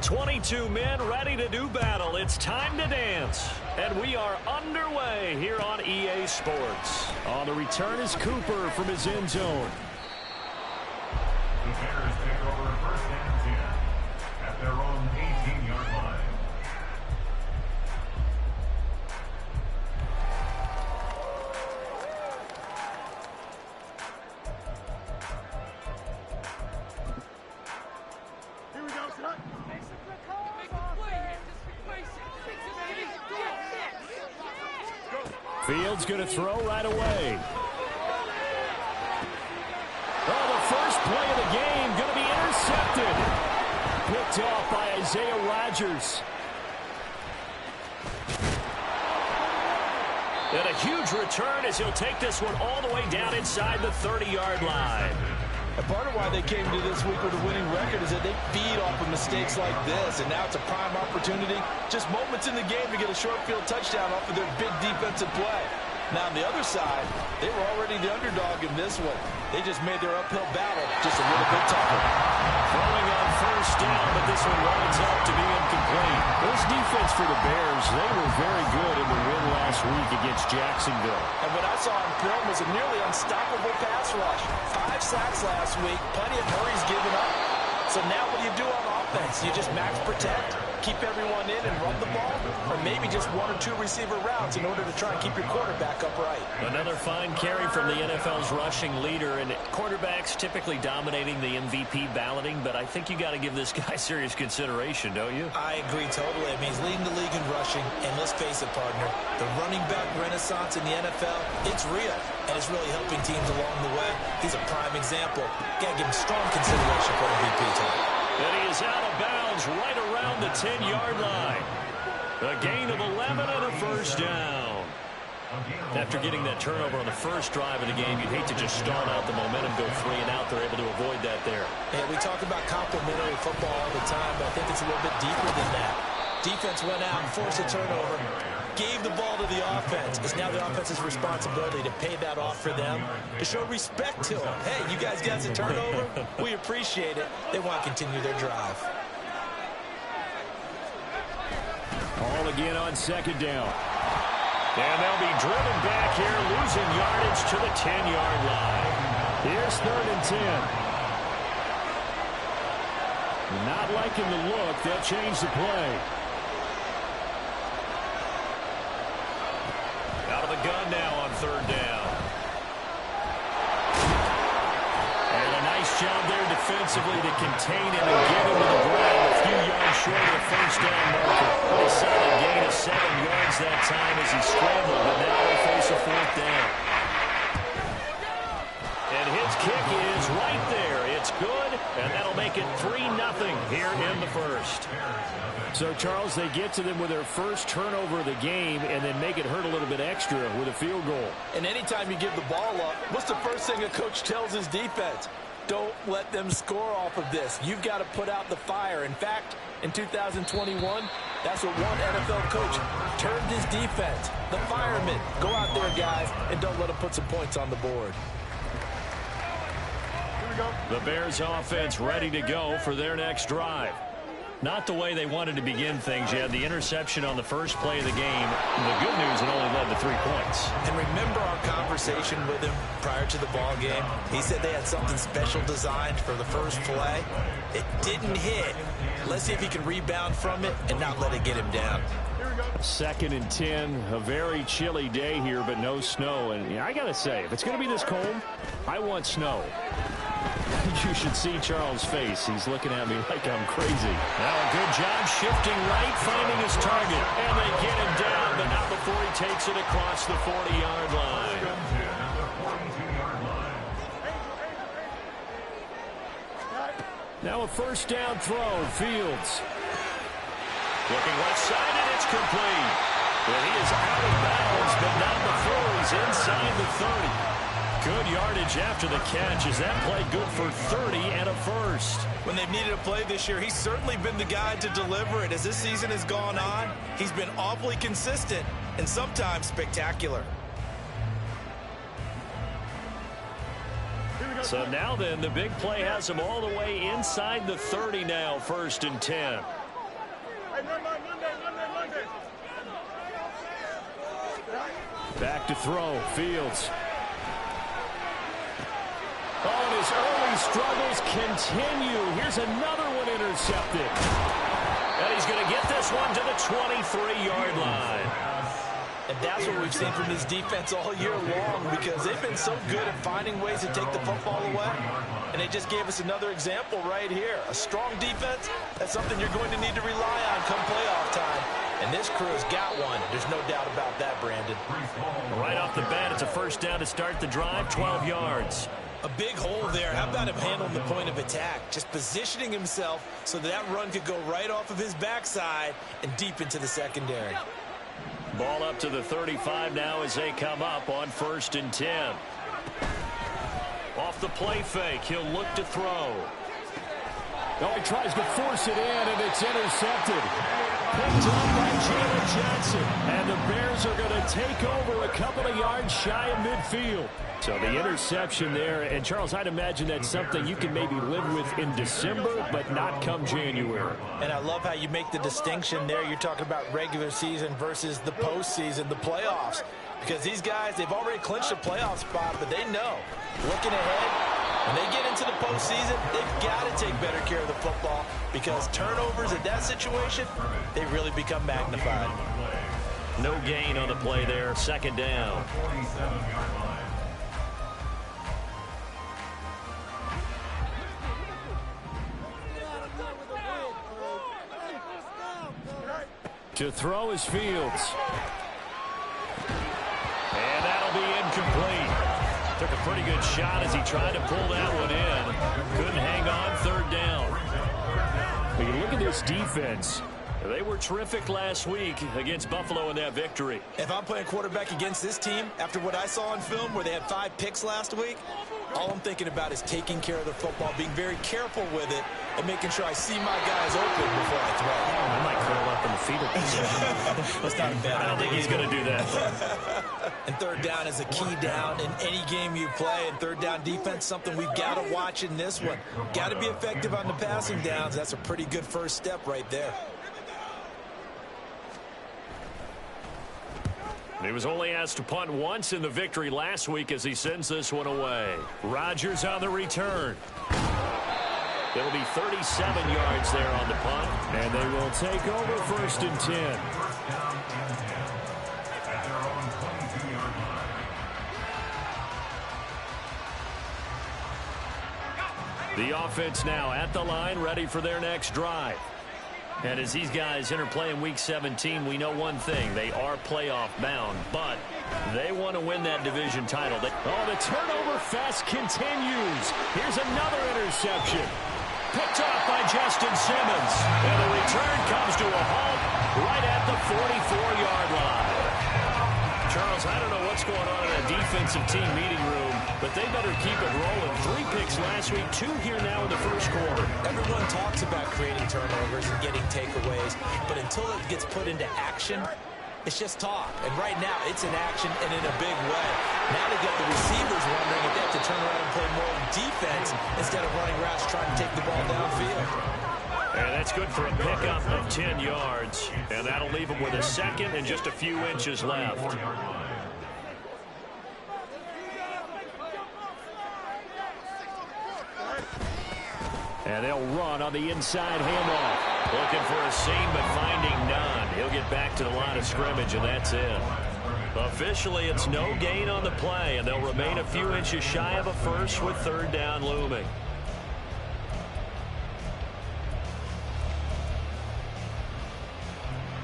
22 men ready to do battle. It's time to dance. And we are underway here on EA Sports. On the return is Cooper from his end zone. The Bears take over first and 10 at their own 18-yard line. Fields going to throw right away. Oh, the first play of the game going to be intercepted. Picked off by Isaiah Rodgers. And a huge return as he'll take this one all the way down inside the 30-yard line. And part of why they came to this week with a winning record is that they feed off of mistakes like this, and now it's a prime opportunity, just moments in the game to get a short field touchdown off of their big defensive play. Now on the other side, they were already the underdog in this one. They just made their uphill battle just a little bit tougher. Throwing on first down, but this one winds up to be incomplete. This defense for the Bears, they were very good in the win last week against Jacksonville. And what I saw on film was a nearly unstoppable pass rush. 5 sacks last week, plenty of hurries given up. So now what do you do on offense? You just max protect, keep everyone in and run the ball, or maybe just 1 or 2 receiver routes in order to try and keep your quarterback upright. Another fine carry from the NFL's rushing leader, and quarterbacks typically dominating the MVP balloting, but I think you got to give this guy serious consideration, don't you? I agree totally. I mean, he's leading the league in rushing, and let's face it, partner, the running back renaissance in the NFL, it's real, and it's really helping teams along the way. He's a prime example. Got to give him strong consideration for MVP time. And he is out of bounds right around the 10-yard line. A gain of 11 and a first down. After getting that turnover on the first drive of the game, you'd hate to just start out the momentum, go 3 and out. They're able to avoid that there. Yeah, we talk about complementary football all the time, but I think it's a little bit deeper than that. Defense went out and forced a turnover, gave the ball to the offense. It's now the offense's responsibility to pay that off for them, to show respect to them. Hey, you guys got a turnover? We appreciate it. They want to continue their drive. All again on second down. And they'll be driven back here, losing yardage to the 10-yard line. Here's 3rd and 10. Not liking the look. They'll change the play. Out of the gun now on 3rd down. And a nice job there defensively to contain him and get him to the ground a few yards short of the first down marker. Pretty solid gain of 7 yards that time as he scrambled, but now they face a 4th down. And his kick is right there. It's good, and that'll make it 3-0 here in the first. So, Charles, they get to them with their first turnover of the game and then make it hurt a little bit extra with a field goal. And anytime you give the ball up, what's the first thing a coach tells his defense? Don't let them score off of this. You've got to put out the fire. In fact, in 2021, that's what one NFL coach termed his defense. The firemen. Go out there, guys, and don't let them put some points on the board. The Bears offense ready to go for their next drive. Not the way they wanted to begin things. You had the interception on the first play of the game. The good news, it only led to 3 points. And remember our conversation with him prior to the ball game? He said they had something special designed for the first play. It didn't hit. Let's see if he can rebound from it and not let it get him down. 2nd and 10, a very chilly day here, but no snow. And I got to say, if it's going to be this cold, I want snow. You should see Charles' face. He's looking at me like I'm crazy. Now a good job shifting right, finding his target. And they get him down, but not before he takes it across the 40-yard line. Now a first down throw, Fields. Looking left side, and it's complete. Well, he is out of bounds, but not before he's inside the 30. Good yardage after the catch. Is that play good for 30 and a first? When they've needed a play this year, he's certainly been the guy to deliver it. As this season has gone on, he's been awfully consistent and sometimes spectacular. So now then, the big play has him all the way inside the 30 now, 1st and 10. Back to throw. Fields. Oh, and his early struggles continue. Here's another one intercepted. And he's going to get this one to the 23-yard line. And that's what we've seen from this defense all year long, because they've been so good at finding ways to take the football away. And they just gave us another example right here. A strong defense, that's something you're going to need to rely on come playoff time. And this crew has got one. There's no doubt about that, Brandon. Right off the bat, it's a first down to start the drive, 12 yards. A big hole there. How about him handling the point of attack? Just positioning himself so that run could go right off of his backside and deep into the secondary. Ball up to the 35 now as they come up on 1st and 10. Off the play fake, he'll look to throw. Oh, he tries to force it in, and it's intercepted. Picked up by Jalen Johnson. And the Bears are going to take over a couple of yards shy of midfield. So the interception there, and Charles, I'd imagine that's something you can maybe live with in December, but not come January. And I love how you make the distinction there. You're talking about regular season versus the postseason, the playoffs. Because these guys, they've already clinched a playoff spot, but they know, looking ahead, when they get into the postseason, they've got to take better care of the football, because turnovers in that situation, they really become magnified. No gain on the play there, 2nd down. To throw is Fields. And that'll be incomplete. Took a pretty good shot as he tried to pull that one in. Couldn't hang on, 3rd down. When you look at this defense, they were terrific last week against Buffalo in that victory. If I'm playing quarterback against this team, after what I saw on film where they had 5 picks last week, all I'm thinking about is taking care of the football, being very careful with it, and making sure I see my guys open before I throw. I might curl up in the fetal position. That's not a bad idea. I don't think he's going to do that. And 3rd down is a key down in any game you play. And 3rd down defense, something we've got to watch in this one. Got to be effective on the passing downs. That's a pretty good first step right there. He was only asked to punt once in the victory last week as he sends this one away. Rodgers on the return. It'll be 37 yards there on the punt. And they will take over 1st and 10. At their own 22-yard line. The offense now at the line, ready for their next drive. And as these guys interplay in Week 17, we know one thing. They are playoff bound, but they want to win that division title. Oh, the turnover fest continues. Here's another interception. Picked off by Justin Simmons. And the return comes to a halt right at the 44-yard line. Charles, I don't know what's going on in that defensive team meeting room, but they better keep it rolling. 3 picks last week, 2 here now in the first quarter. Everyone talks about creating turnovers and getting takeaways, but until it gets put into action, it's just talk. And right now, it's in action and in a big way. Now they got the receivers wondering if they have to turn around and play more defense instead of running routes trying to take the ball downfield. And that's good for a pickup of 10 yards. And that'll leave them with a 2nd and just a few inches left. And they'll run on the inside handoff. Looking for a seam, but finding none. He'll get back to the line of scrimmage, and that's it. Officially, it's no gain on the play, and they'll remain a few inches shy of a first with 3rd down looming.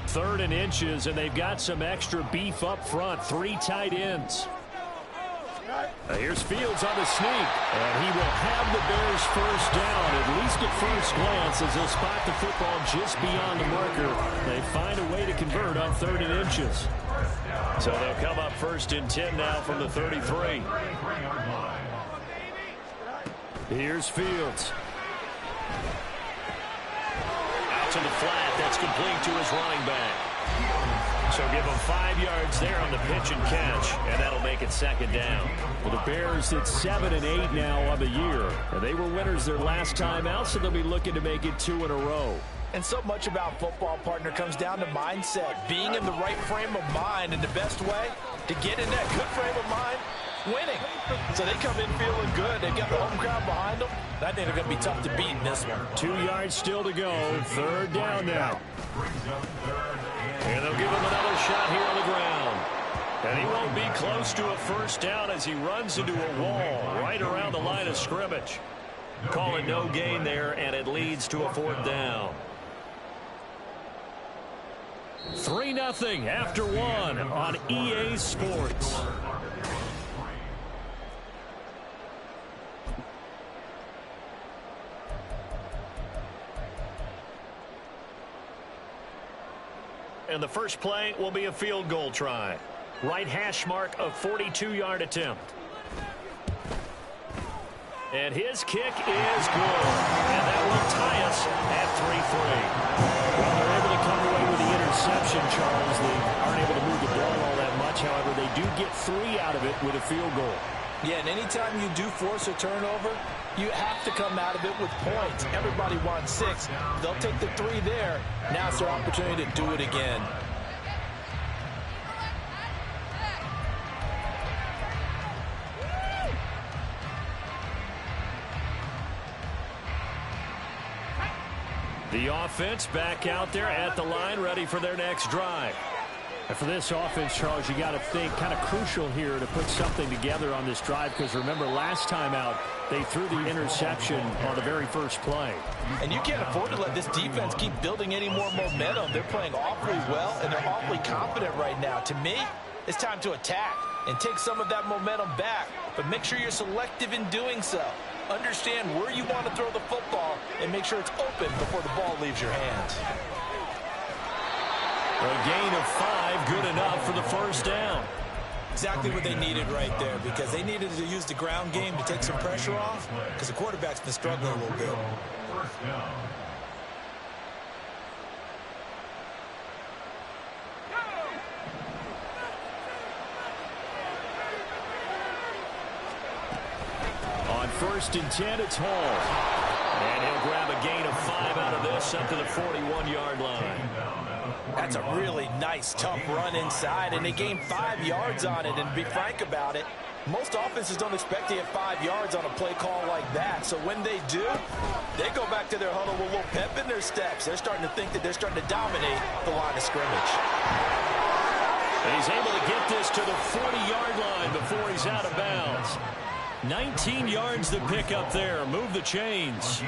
Third and inches, and they've got some extra beef up front. 3 tight ends. Here's Fields on the sneak, and he will have the Bears first down, at least at first glance, as they'll spot the football just beyond the marker. They find a way to convert on 3rd and inches. So they'll come up 1st and 10 now from the 33. Here's Fields. Out to the flat. That's complete to his running back. So give them 5 yards there on the pitch and catch, and that'll make it 2nd down. Well, the Bears at 7 and 8 now on the year. And they were winners their last time out, so they'll be looking to make it 2 in a row. And so much about football, partner, comes down to mindset. Being in the right frame of mind, and the best way, to get in that good frame of mind, winning. So they come in feeling good. They've got the home crowd behind them. I think they're going to be tough to beat in this one. 2 yards still to go. Third down now. And they'll give him another shot here on the ground. And he won't be close to a first down as he runs into a wall right around the line of scrimmage. Call it no gain there, and it leads to a 4th down. 3-0 after 1 on EA Sports. And the first play will be a field goal try. Right hash mark of 42-yard attempt. And his kick is good. And that will tie us at 3-3. Well, they're able to come away with the interception, Charles. They aren't able to move the ball all that much. However, they do get 3 out of it with a field goal. Yeah, and anytime you do force a turnover, you have to come out of it with points. Everybody wants 6. They'll take the 3 there. Now it's their opportunity to do it again. The offense back out there at the line, ready for their next drive. And for this offense, Charles, you got to think kind of crucial here to put something together on this drive, because remember, last time out, they threw the interception on the very first play. And you can't afford to let this defense keep building any more momentum. They're playing awfully well, and they're awfully confident right now. To me, it's time to attack and take some of that momentum back. But make sure you're selective in doing so. Understand where you want to throw the football and make sure it's open before the ball leaves your hands. A gain of 5, good enough for the first down. Exactly what they needed right there, because they needed to use the ground game to take some pressure off, because the quarterback's been struggling a little bit. First down. On 1st and 10, it's Hall. And he'll grab a gain of 5 out of this up to the 41-yard line. That's a really nice, tough run inside, and they gained 5 yards on it. And to be frank about it, most offenses don't expect to get 5 yards on a play call like that. So when they do, they go back to their huddle with a little pep in their steps. They're starting to think that they're starting to dominate the line of scrimmage. And he's able to get this to the 40-yard line before he's out of bounds. 19 yards to pick up there. Move the chains.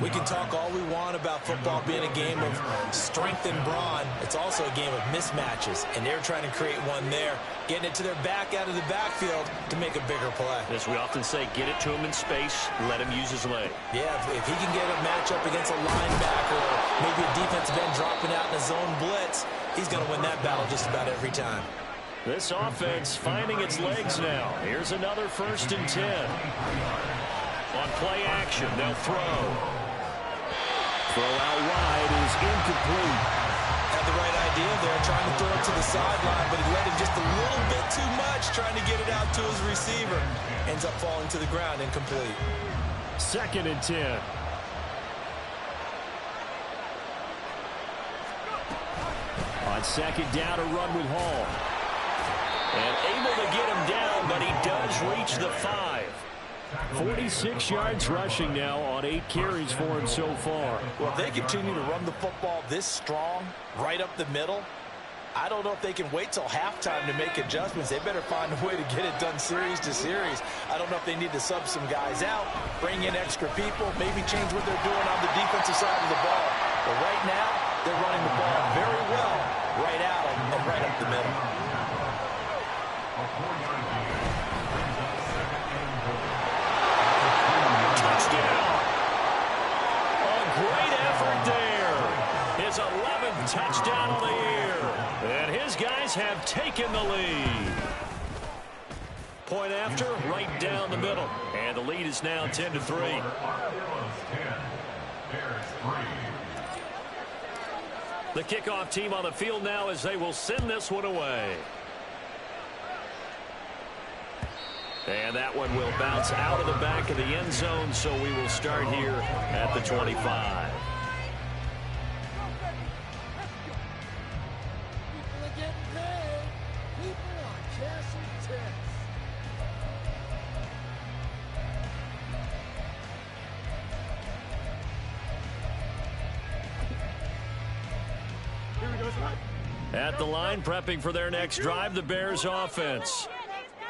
We can talk all we want about football being a game of strength and brawn. It's also a game of mismatches, and they're trying to create one there, getting it to their back out of the backfield to make a bigger play. As we often say, get it to him in space, let him use his leg. Yeah, if he can get a matchup against a linebacker or maybe a defensive end dropping out in a zone blitz, he's going to win that battle just about every time. This offense finding its legs now. Here's another 1st and 10. On play action, they'll throw. Throw out wide is incomplete. Had the right idea there, trying to throw it to the sideline, but he let him just a little bit too much, trying to get it out to his receiver. Ends up falling to the ground, incomplete. 2nd and 10. On 2nd down, a run with Hall. And able to get him down, but he does reach the 5. 46 yards rushing now on 8 carries for him so far. Well, if they continue to run the football this strong, right up the middle, I don't know if they can wait till halftime to make adjustments. They better find a way to get it done series to series. I don't know if they need to sub some guys out, bring in extra people, maybe change what they're doing on the defensive side of the ball. But right now, they're running the ball very well right out and right up the middle. Touchdown! A great effort there. His 11th touchdown of the year. And his guys have taken the lead. Point after, right down the middle. And the lead is now 10-3. The kickoff team on the field now as they will send this one away. And that one will bounce out of the back of the end zone, so we will start here at the 25. At the line, prepping for their next drive, the Bears offense.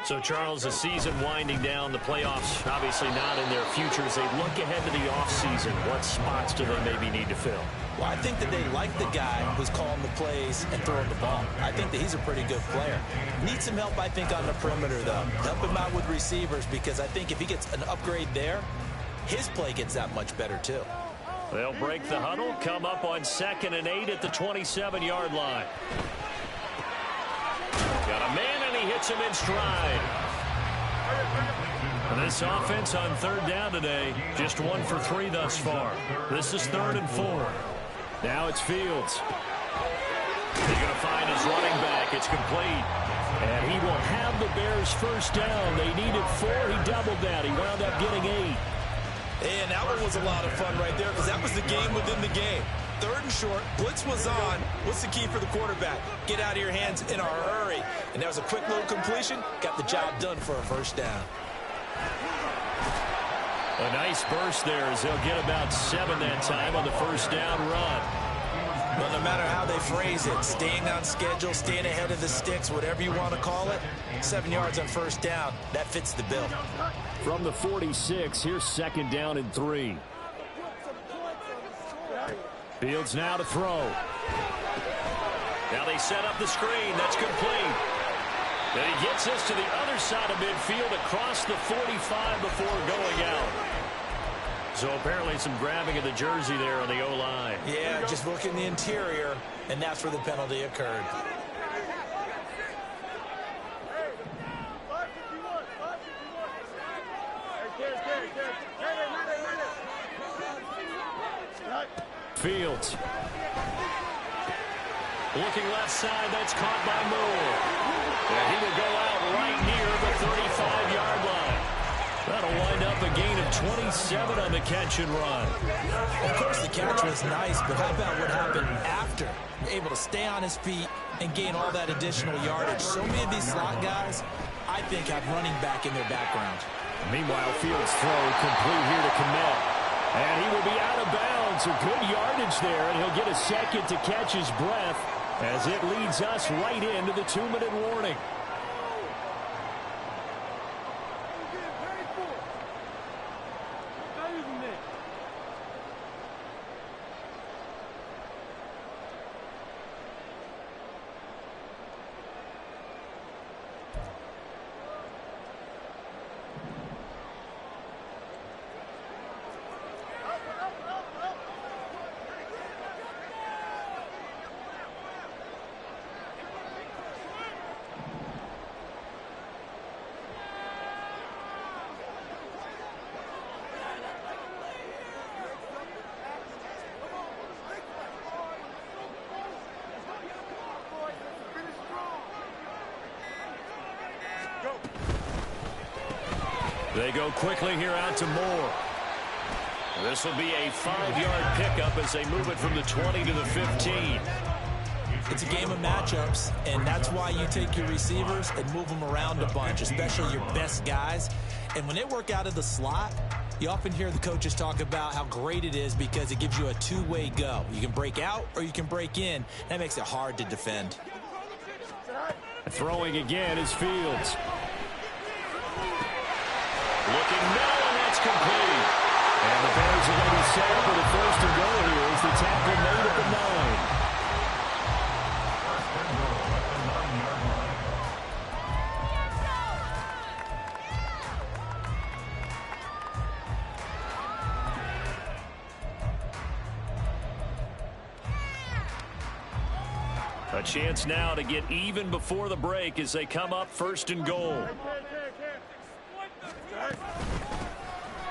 So, Charles, the season winding down, the playoffs obviously not in their future. As they look ahead to the offseason, what spots do they maybe need to fill? Well, I think that they like the guy who's calling the plays and throwing the ball. I think that he's a pretty good player. Needs some help, I think, on the perimeter, though. Help him out with receivers, because I think if he gets an upgrade there, his play gets that much better, too. They'll break the huddle, come up on 2nd and 8 at the 27-yard line. Got a man, and he hits him in stride. And this offense on 3rd down today, just 1 for 3 thus far. This is 3rd and 4. Now it's Fields. He's going to find his running back. It's complete. And he will have the Bears first down. They needed 4. He doubled that. He wound up getting 8. And that one was a lot of fun right there, because that was the game within the game. 3rd and short, blitz was on. What's the key for the quarterback? Get out of your hands in a hurry. And that was a quick little completion. Got the job done for a first down. A nice burst there as they'll get about 7 that time on the first down run. Well, no matter how they phrase it, staying on schedule, staying ahead of the sticks, whatever you want to call it, 7 yards on first down, that fits the bill. From the 46, here's 2nd down and 3. Fields now to throw. Now they set up the screen. That's complete. Then he gets this to the other side of midfield across the 45 before going out. So apparently some grabbing of the jersey there on the O-line. Yeah, just working the interior, and that's where the penalty occurred. Fields. Looking left side, that's caught by Moore. And he will go out right near the 35-yard line. That'll wind up a gain of 27 on the catch and run. Of course, the catch was nice, but how about what happened after? Able to stay on his feet and gain all that additional yardage. So many of these slot guys, I think, have running back in their background. Meanwhile, Fields' throw complete here to Kmet. And he will be out of bounds. A good yardage there, and he'll get a second to catch his breath as it leads us right into the 2-minute warning. They go quickly here out to Moore. This will be a 5-yard pickup as they move it from the 20 to the 15. It's a game of matchups, and that's why you take your receivers and move them around a bunch, especially your best guys. And when they work out of the slot, you often hear the coaches talk about how great it is because it gives you a two-way go. You can break out or you can break in. That makes it hard to defend. Throwing again is Fields. Looking now, and that's complete. And the Bears are going to be set up with a first and goal here as the tackle made at the 9. A chance now to get even before the break as they come up 1st and goal.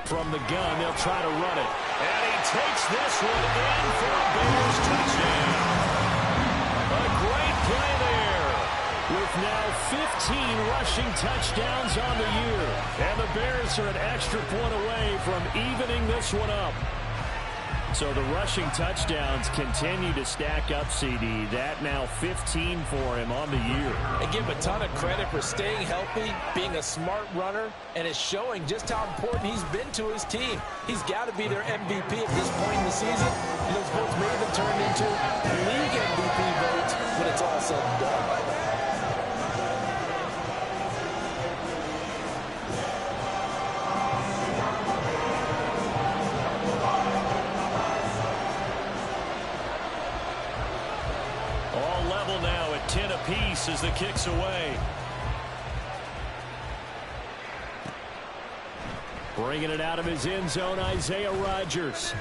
From the gun, they'll try to run it. And he takes this one in for a Bears touchdown. A great play there. With now 15 rushing touchdowns on the year. And the Bears are an extra point away from evening this one up. So the rushing touchdowns continue to stack up, CD. That now 15 for him on the year. And give him a ton of credit for staying healthy, being a smart runner, and it's showing just how important he's been to his team. He's got to be their MVP at this point in the season. And those votes may even turn into league MVP votes when it's all said and done. Now at 10 apiece as the kick's away. Bringing it out of his end zone, Isaiah Rodgers.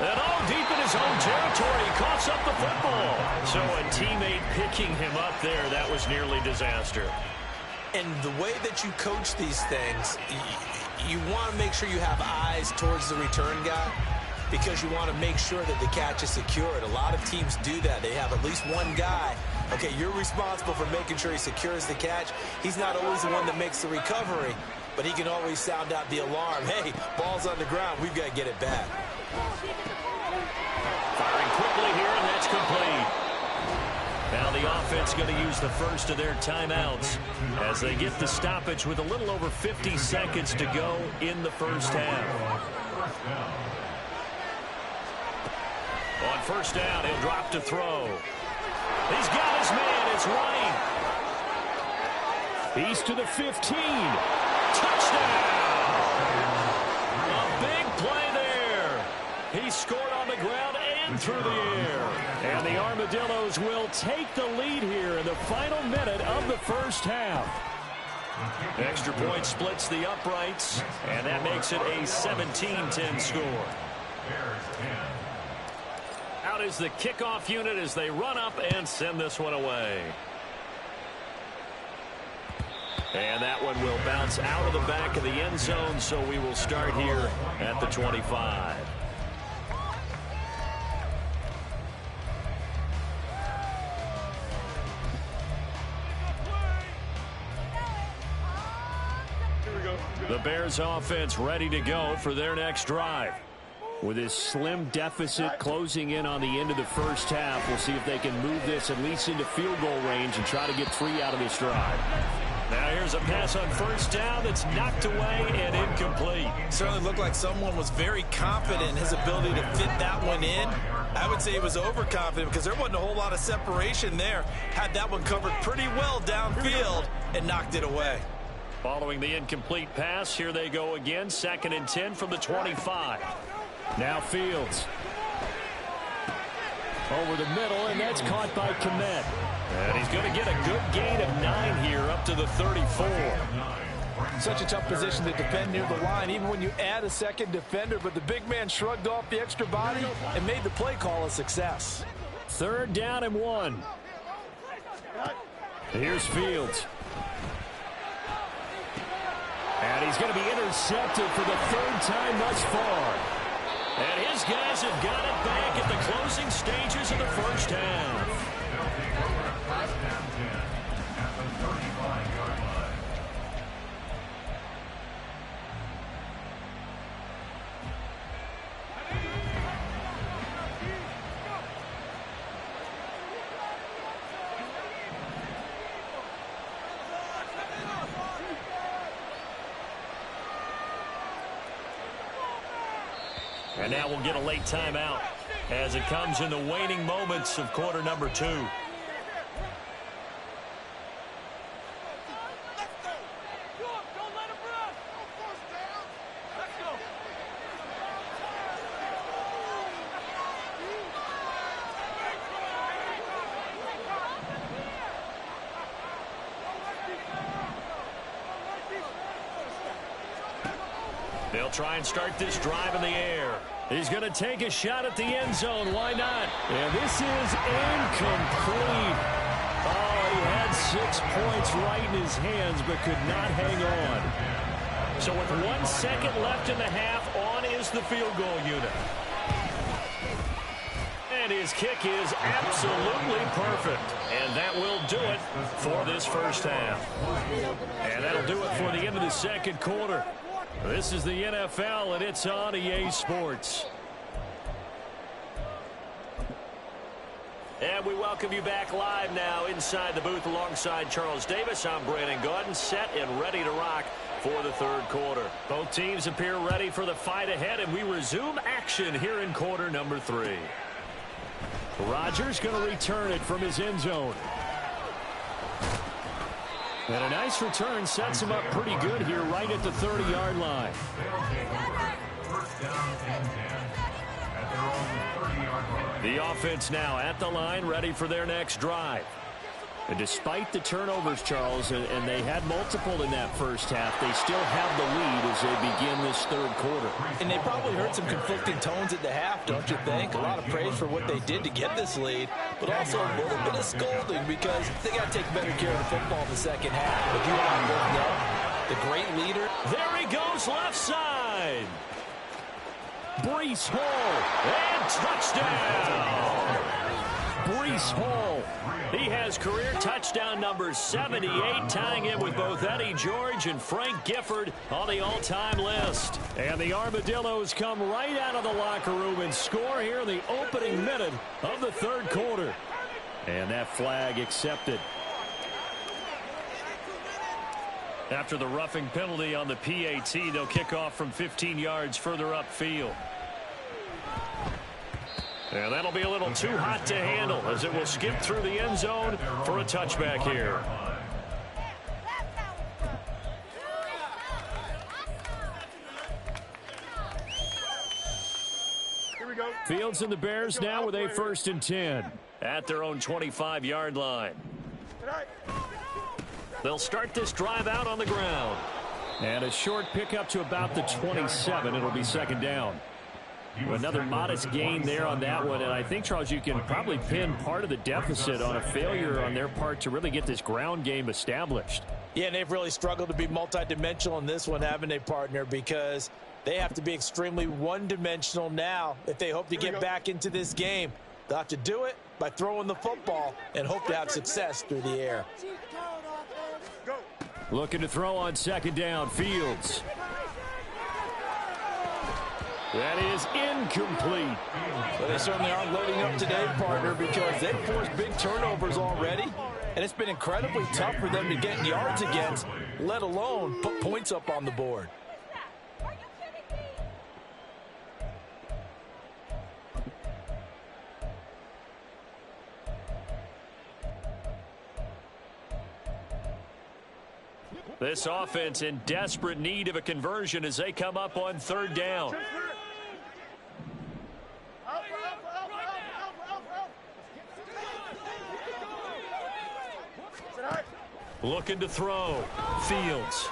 And all deep in his own territory, he coughs up the football. So a teammate picking him up there, that was nearly disaster. And the way that you coach these things, you want to make sure you have eyes towards the return guy, because you want to make sure that the catch is secured. A lot of teams do that. They have at least one guy. Okay, you're responsible for making sure he secures the catch. He's not always the one that makes the recovery, but he can always sound out the alarm. Hey, ball's on the ground. We've got to get it back. Firing quickly here, and that's complete. Now the offense going to use the first of their timeouts as they get the stoppage with a little over 50 seconds to go in the first half. On first down, he'll drop to throw. He's got his man. It's White. He's to the 15. Touchdown! A big play there. He scored on the ground and through the air. And the Armadillos will take the lead here in the final minute of the first half. Extra point splits the uprights, and that makes it a 17-10 score. Out is the kickoff unit as they run up and send this one away. And that one will bounce out of the back of the end zone, so we will start here at the 25. The Bears offense ready to go for their next drive. With this slim deficit closing in on the end of the first half, we'll see if they can move this at least into field goal range and try to get 3 out of this drive. Now here's a pass on first down that's knocked away and incomplete. Certainly looked like someone was very confident in his ability to fit that one in. I would say he was overconfident because there wasn't a whole lot of separation there. Had that one covered pretty well downfield and knocked it away. Following the incomplete pass, here they go again. 2nd and 10 from the 25. Now Fields. Over the middle, and that's caught by Kmet. And he's going to get a good gain of 9 here up to the 34. Such a tough position to defend near the line, even when you add a second defender. But the big man shrugged off the extra body and made the play call a success. 3rd down and 1. Here's Fields. And he's going to be intercepted for the 3rd time thus far. And his guys have got it back at the closing stages of the first half. And now we'll get a late timeout as it comes in the waning moments of quarter number 2. They'll try and start this drive in the air. He's going to take a shot at the end zone. Why not? And this is incomplete. Oh, he had 6 points right in his hands, but could not hang on. So with 1 second left in the half, on is the field goal unit. And his kick is absolutely perfect. And that will do it for this first half. And that'll do it for the end of the second quarter. This is the NFL, and it's on EA Sports. And we welcome you back live now inside the booth alongside Charles Davis. I'm Brandon Gaudin, set and ready to rock for the third quarter. Both teams appear ready for the fight ahead, and we resume action here in quarter number 3. Rodgers going to return it from his end zone. And a nice return sets him up pretty good here right at the 30-yard line. First down and 10 at their own 30-yard line. The offense now at the line, ready for their next drive. And despite the turnovers, Charles, and they had multiple in that first half, they still have the lead as they begin this third quarter. And they probably heard some conflicting tones at the half, don't you think? A lot of praise for what they did to get this lead, but also a little bit of scolding because they got to take better care of the football in the second half. But you and I both know the great leader. There he goes, left side. Breece Hall, and touchdown. Breece Hall. He has career touchdown number 78, tying in with both Eddie George and Frank Gifford on the all-time list. And the Armadillos come right out of the locker room and score here in the opening minute of the third quarter. And that flag accepted. After the roughing penalty on the PAT, they'll kick off from 15 yards further upfield. And that'll be a little too hot to handle as it will skip through the end zone for a touchback here. Here we go. Fields and the Bears now with a 1st and 10 at their own 25-yard line. They'll start this drive out on the ground. And a short pickup to about the 27. It'll be second down. Another modest gain there on that one, and I think, Charles, you can probably pin part of the deficit on a failure on their part to really get this ground game established. Yeah, and they've really struggled to be multidimensional in this one, haven't they, partner? Because they have to be extremely one-dimensional now if they hope to get back into this game. They'll have to do it by throwing the football and hope to have success through the air. Looking to throw on second down, Fields. That is incomplete. Well, they certainly aren't loading up today, partner, because they've forced big turnovers already, and it's been incredibly tough for them to get yards against, let alone put points up on the board. This offense in desperate need of a conversion as they come up on third down. Looking to throw. Fields.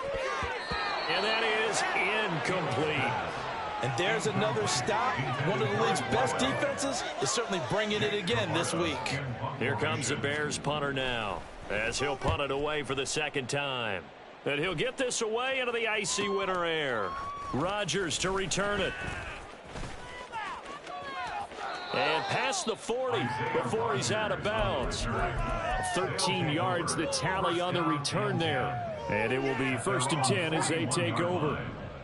And that is incomplete. And there's another stop. One of the league's best defenses is certainly bringing it again this week. Here comes the Bears punter now as he'll punt it away for the second time. And he'll get this away into the icy winter air. Rodgers to return it. And past the 40 before he's out of bounds. 13 yards the tally on the return there. And it will be 1st and 10 as they take over.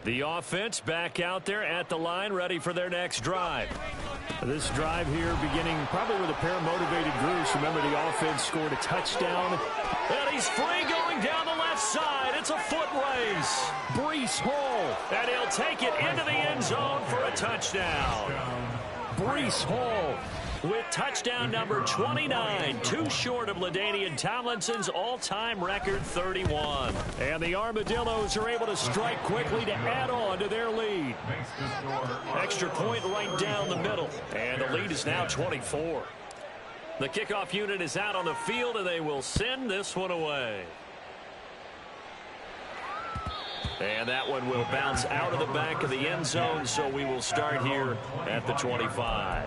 The offense back out there at the line, ready for their next drive. This drive here beginning probably with a pair of motivated groups. Remember, the offense scored a touchdown. And he's free going down the left side. It's a foot race. Breece Hall. And he'll take it into the end zone for a touchdown. Breece Hall with touchdown number 29, too short of LaDainian Tomlinson's all-time record 31. And the Armadillos are able to strike quickly to add on to their lead. Extra point right down the middle, and the lead is now 24. The kickoff unit is out on the field, and they will send this one away. And that one will bounce out of the back of the end zone, so we will start here at the 25.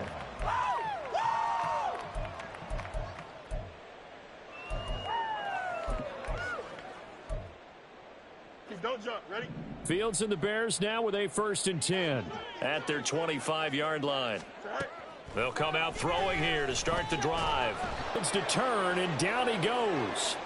Don't jump. Ready? Fields and the Bears now with a 1st and 10 at their 25-yard line. They'll come out throwing here to start the drive. It's to turn, and down he goes.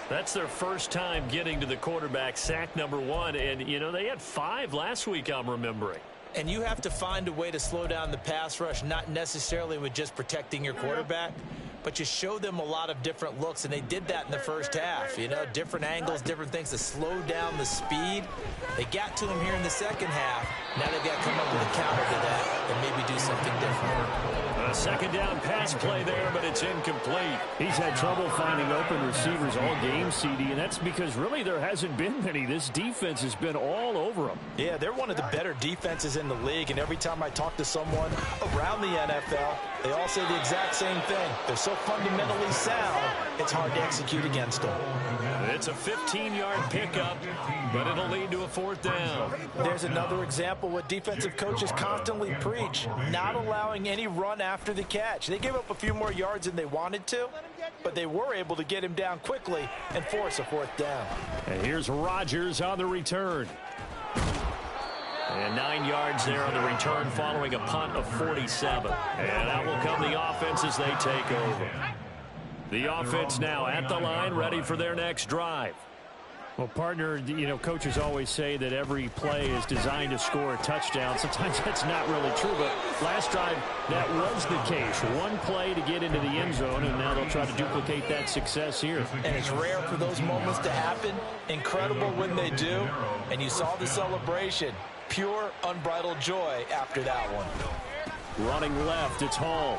That's their first time getting to the quarterback, sack number 1. And, you know, they had 5 last week, I'm remembering. And you have to find a way to slow down the pass rush, not necessarily with just protecting your quarterback, but you show them a lot of different looks, and they did that in the first half. You know, different angles, different things to slow down the speed. They got to him here in the second half. Now they've got to come up with a counter to that and maybe do something different. A second down pass play there, but it's incomplete. He's had trouble finding open receivers all game, CD, and that's because really there hasn't been many. This defense has been all over them. Yeah, they're one of the better defenses in the league, and every time I talk to someone around the NFL, they all say the exact same thing. They're so fundamentally sound, it's hard to execute against them. It's a 15-yard pickup, but it'll lead to a fourth down. There's another example what defensive coaches constantly preach, not allowing any run after the catch. They gave up a few more yards than they wanted to, but they were able to get him down quickly and force a fourth down. And here's Rodgers on the return. And 9 yards there on the return following a punt of 47. And out will come the offense as they take over. The offense now at the line, ready for their next drive. Well, partner, you know, coaches always say that every play is designed to score a touchdown. Sometimes that's not really true, but last drive, that was the case. One play to get into the end zone, and now they'll try to duplicate that success here. And it's rare for those moments to happen. Incredible when they do. And you saw the celebration. Pure, unbridled joy after that one. Running left, it's Hall.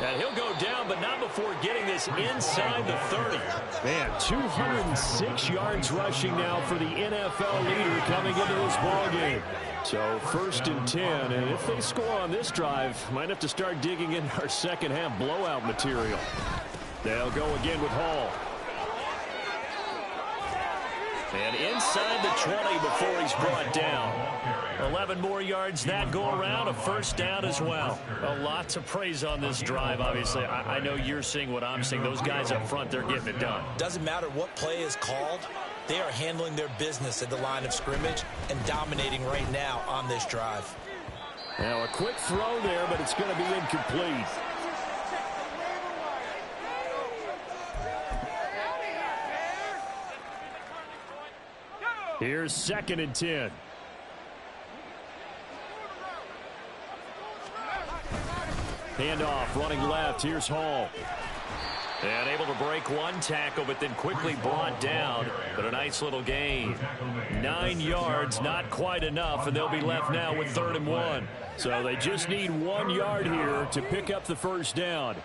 And he'll go down, but not before getting this inside the 30. Man, 206 yards rushing now for the NFL leader coming into this ballgame. So 1st and 10, and if they score on this drive, might have to start digging in our second half blowout material. They'll go again with Hall. And inside the 20 before he's brought down. 11 more yards that go around, a first down as well. A lot to praise on this drive, obviously. I know you're seeing what I'm seeing. Those guys up front, they're getting it done. Doesn't matter what play is called. They are handling their business at the line of scrimmage and dominating right now on this drive. Now a quick throw there, but it's going to be incomplete. Here's 2nd and 10. Handoff, running left. Here's Hall. And able to break one tackle, but then quickly brought down. But a nice little gain. 9 yards, not quite enough, and they'll be left now with 3rd and 1. So they just need 1 yard here to pick up the first down.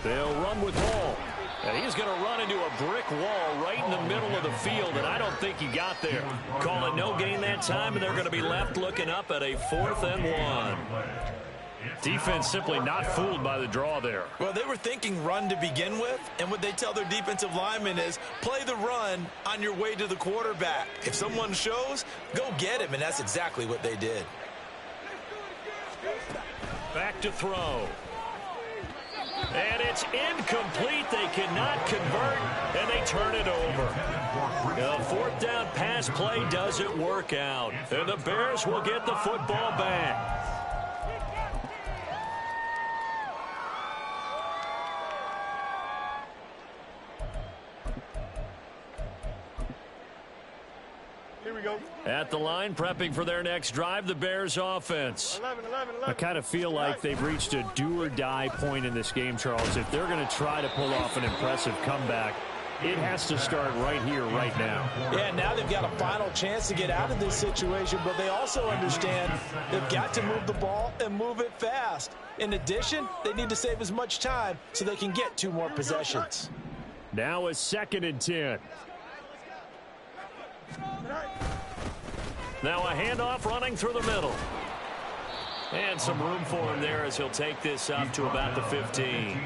They'll run with Hall. And he's going to run into a brick wall right in the middle of the field, and I don't think he got there. Call it no gain that time, and they're going to be left looking up at a 4th and 1. Defense simply not fooled by the draw there. Well, they were thinking run to begin with, and what they tell their defensive linemen is play the run on your way to the quarterback. If someone shows, go get him, and that's exactly what they did. Back to throw. And it's incomplete. They cannot convert, and they turn it over. A 4th down pass play doesn't work out, and the Bears will get the football back. Here we go. At the line, prepping for their next drive, the Bears offense. 11. I kind of feel like they've reached a do-or-die point in this game, Charles. If they're going to try to pull off an impressive comeback, it has to start right here, right now. Yeah, now they've got a final chance to get out of this situation, but they also understand they've got to move the ball and move it fast. In addition, they need to save as much time so they can get 2 more possessions. Now a 2nd and 10. Now a handoff running through the middle. And some room for him there as he'll take this up to about the 15.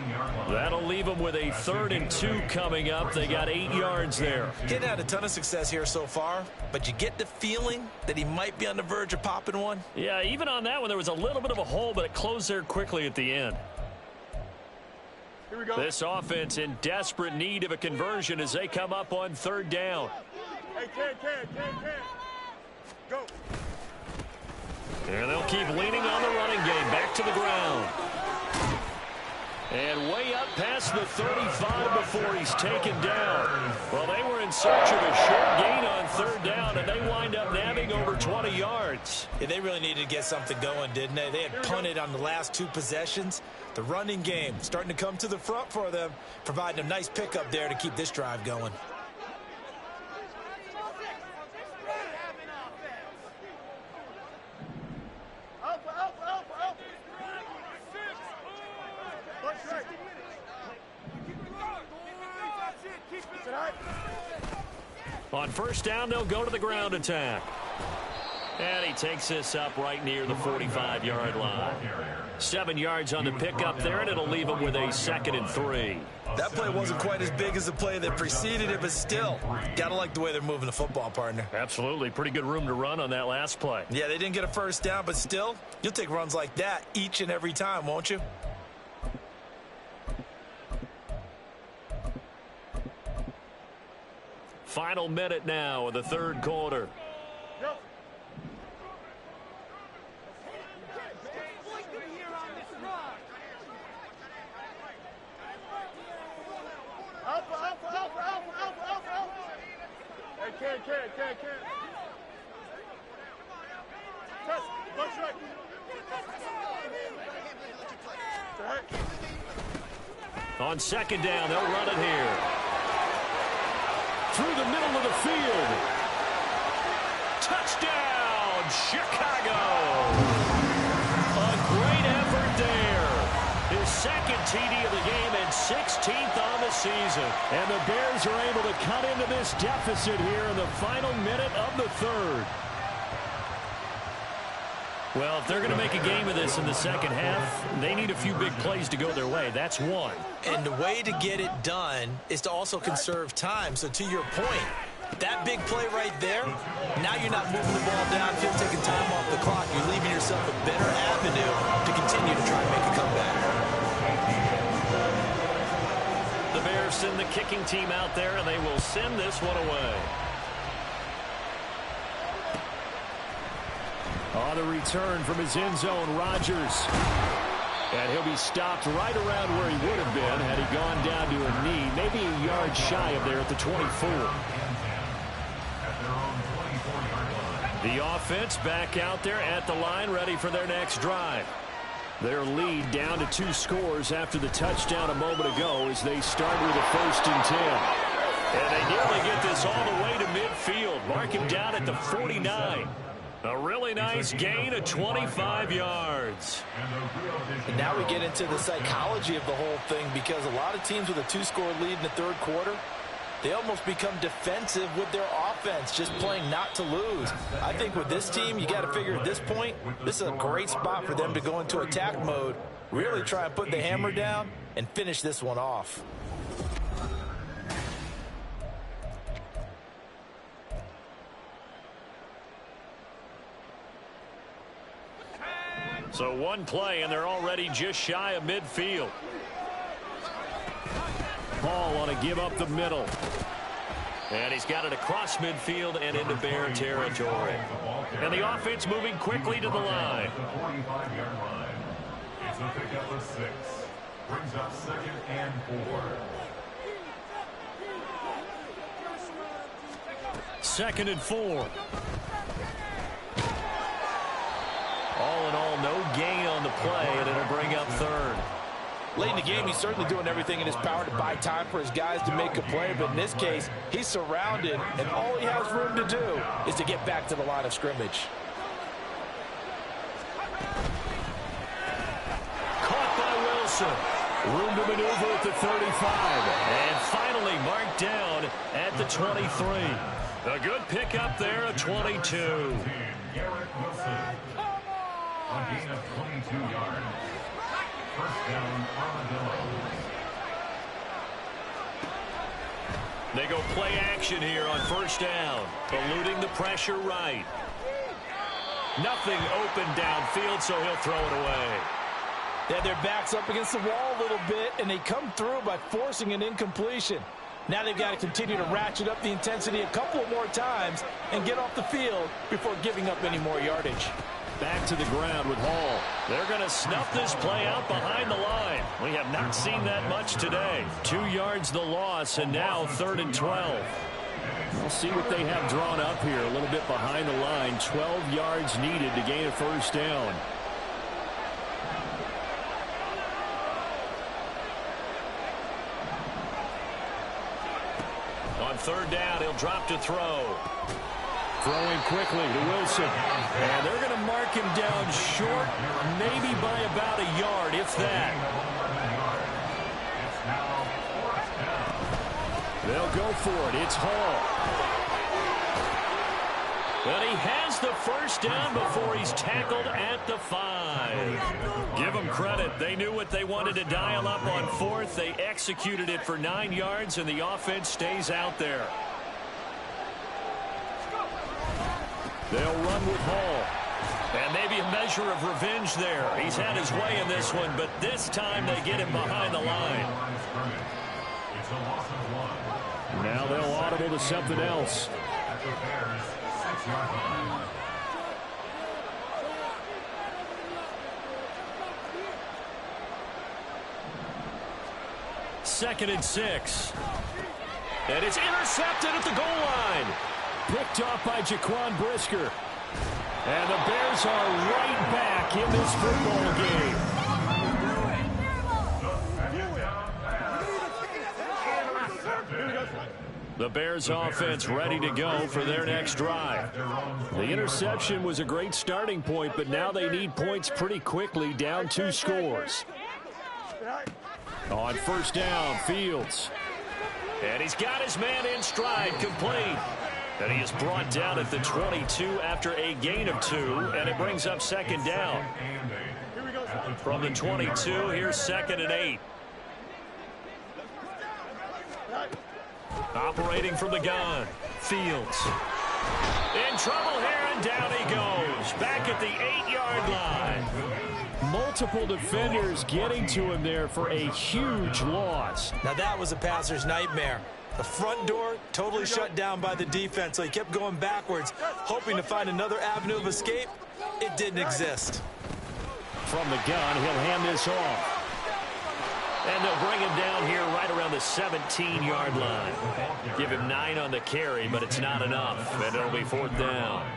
That'll leave him with a 3rd and 2 coming up. They got 8 yards there. He's had a ton of success here so far, but you get the feeling that he might be on the verge of popping one. Yeah, even on that one, there was a little bit of a hole, but it closed there quickly at the end. Here we go. This offense in desperate need of a conversion as they come up on 3rd down. Hey, 10. Go. And they'll keep leaning on the running game. Back to the ground. And way up past the 35 before he's taken down. Well, they were in in search of a short gain on third down, and they wind up nabbing over 20 yards. Yeah, they really needed to get something going, didn't they? They had punted on the last 2 possessions. The running game starting to come to the front for them, providing a nice pickup there to keep this drive going. On first down, they'll go to the ground attack. And he takes this up right near the 45-yard line. 7 yards on the pickup there, and it'll leave him with a 2nd and 3. That play wasn't quite as big as the play that preceded it, but still, gotta like the way they're moving the football, partner. Absolutely. Pretty good room to run on that last play. Yeah, they didn't get a first down, but still, you'll take runs like that each and every time, won't you? Final minute now of the third quarter. On second down, they'll run it here. Through the middle of the field. Touchdown, Chicago. A great effort there. His 2nd TD of the game and 16th on the season. And the Bears are able to cut into this deficit here in the final minute of the third. Well, if they're going to make a game of this in the second half, they need a few big plays to go their way. That's one. And the way to get it done is to also conserve time. So to your point, that big play right there, now you're not moving the ball downfield, taking time off the clock. You're leaving yourself a better avenue to continue to try and make a comeback. The Bears send the kicking team out there, and they will send this one away. On the return from his end zone, Rodgers. And he'll be stopped right around where he would have been had he gone down to a knee, maybe a yard shy of there at the 24. The offense back out there at the line, ready for their next drive. Their lead down to 2 scores after the touchdown a moment ago as they start with a 1st and 10. And they nearly get this all the way to midfield. Mark him down at the 49. A really nice gain of 25 yards. And now we get into the psychology of the whole thing, because a lot of teams with a 2-score lead in the third quarter, they almost become defensive with their offense, just playing not to lose. I think with this team, you got to figure at this point, this is a great spot for them to go into attack mode, really try and put the hammer down and finish this one off. So one play, and they're already just shy of midfield. Hall on a give up the middle. And he's got it across midfield and into Bear territory. And the offense moving quickly to the line. The 45-yard line. It's a pickup of 6. Brings up 2nd and 4. 2nd and 4. All in all, no gain on the play, and it'll bring up 3rd. Late in the game, he's certainly doing everything in his power to buy time for his guys to make a play, but in this case, he's surrounded, and all he has room to do is to get back to the line of scrimmage. Caught by Wilson. Room to maneuver at the 35. And finally marked down at the 23. A good pickup there at 22. Garrett Wilson. A gain of 22 yards. First down, Armadillos. They go play action here on first down. Eluding the pressure right. Nothing open downfield, so he'll throw it away. They had their backs up against the wall a little bit, and they come through by forcing an incompletion. Now they've got to continue to ratchet up the intensity a couple more times and get off the field before giving up any more yardage. Back to the ground with Hall. They're going to snuff this play out behind the line. We have not seen that much today. 2 yards the loss, and now 3rd and 12. We'll see what they have drawn up here. A little bit behind the line. 12 yards needed to gain a first down. On third down, he'll drop to throw. Throwing quickly to Wilson. And they're going to mark him down short, maybe by about a yard, if that. They'll go for it. It's Hall. But he has the first down before he's tackled at the 5. Give them credit. They knew what they wanted to dial up on fourth. They executed it for 9 yards, and the offense stays out there. They'll run with Hall. And maybe a measure of revenge there. He's had his way in this one, but this time they get him behind the line. Now they'll audible to something else. Second and 6. And it's intercepted at the goal line. Picked off by Jaquan Brisker. And the Bears are right back in this football game. The Bears offense ready to go for their next drive. The interception was a great starting point, but now they need points pretty quickly, down 2 scores. On first down, Fields. And he's got his man in stride, complete. And he is brought down at the 22 after a gain of 2, and it brings up second down. From the 22, here's second and 8. Operating from the gun, Fields. In trouble here, and down he goes. Back at the 8-yard line. Multiple defenders getting to him there for a huge loss. Now that was a passer's nightmare. The front door totally shut down by the defense, so he kept going backwards, hoping to find another avenue of escape. It didn't exist. From the gun, he'll hand this off. And they'll bring him down here right around the 17-yard line. Give him 9 on the carry, but it's not enough, and it'll be fourth down.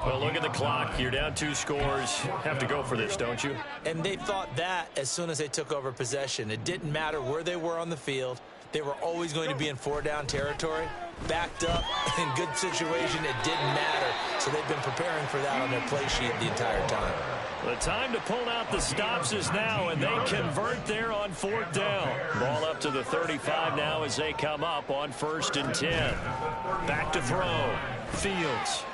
Well, look at the clock. You're down 2 scores. Have to go for this, don't you? And they thought that as soon as they took over possession. It didn't matter where they were on the field. They were always going to be in 4-down territory. Backed up, in good situation, it didn't matter. So they've been preparing for that on their play sheet the entire time. The time to pull out the stops is now, and they convert there on fourth down. Ball up to the 35 now as they come up on first and 10. Back to throw. Fields.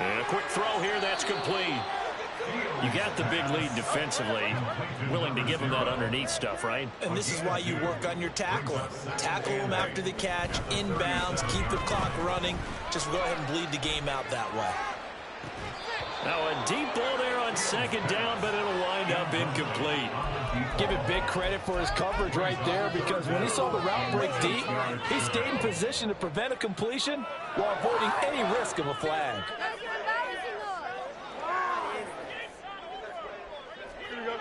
And a quick throw here, that's complete. You got the big lead defensively. Willing to give him that underneath stuff, right? And this is why you work on your tackling. Tackle them after the catch, inbounds, keep the clock running. Just go ahead and bleed the game out that way. Now a deep ball there on second down, but it'll wind up incomplete. Give it big credit for his coverage right there, because when he saw the route break deep, he stayed in position to prevent a completion while avoiding any risk of a flag.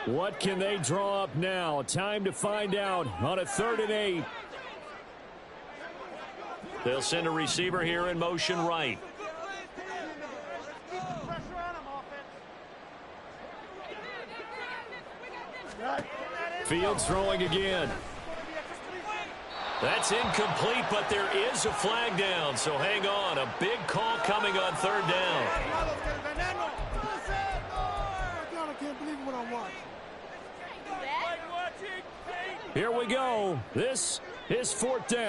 What can they draw up now? Time to find out on a 3rd and 8. They'll send a receiver here in motion right. Fields throwing again. That's incomplete, but there is a flag down, so hang on. A big call coming on 3rd down. Here we go. This is 4th down.